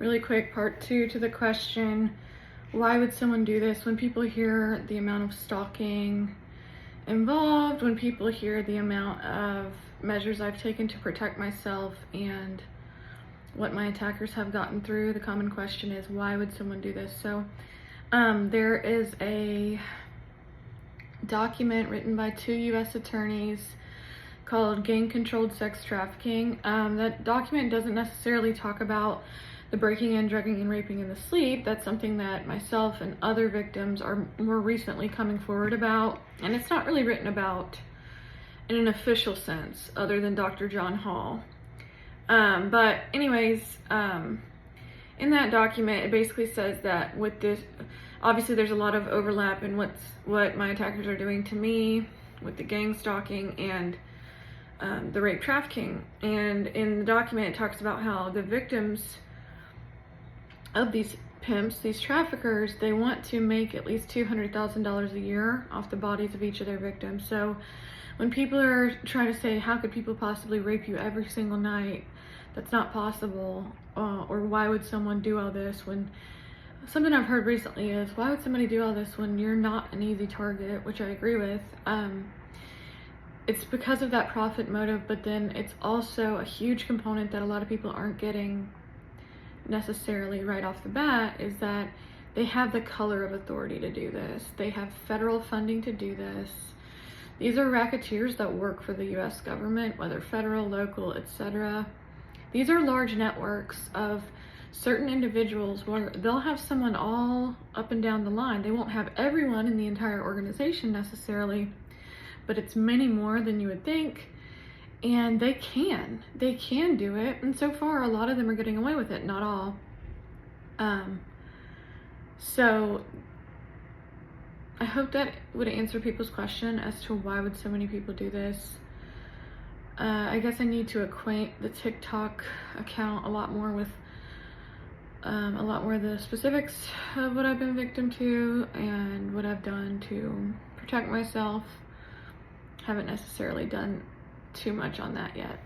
Really quick, part 2 to the question, why would someone do this? When people hear the amount of stalking involved, when people hear the amount of measures I've taken to protect myself and what my attackers have gotten through, the common question is, why would someone do this? So there is a document written by 2 U.S. attorneys called Gang Controlled Sex Trafficking. That document doesn't necessarily talk about the breaking in, drugging, and raping in the sleep. That's something that myself and other victims are more recently coming forward about, and it's not really written about in an official sense other than Dr. John Hall. But anyways, in that document, it basically says that with this, obviously there's a lot of overlap in what my attackers are doing to me with the gang stalking and the rape trafficking. And in the document, it talks about how the victims of these pimps, these traffickers, they want to make at least $200,000 a year off the bodies of each of their victims. So when people are trying to say, how could people possibly rape you every single night? That's not possible. Or why would someone do all this? When something I've heard recently is, why would somebody do all this when you're not an easy target? Which I agree with. It's because of that profit motive, but then it's also a huge component that a lot of people aren't getting necessarily right off the bat, is that they have the color of authority to do this. They have federal funding to do this. These are racketeers that work for the US government, whether federal, local, etc. These are large networks of certain individuals where they'll have someone all up and down the line. They won't have everyone in the entire organization necessarily, but it's many more than you would think. And they can do it. And so far, a lot of them are getting away with it, not all. So I hope that would answer people's question as to why would so many people do this. I guess I need to acquaint the TikTok account a lot more with the specifics of what I've been victim to and what I've done to protect myself. Haven't necessarily done too much on that yet.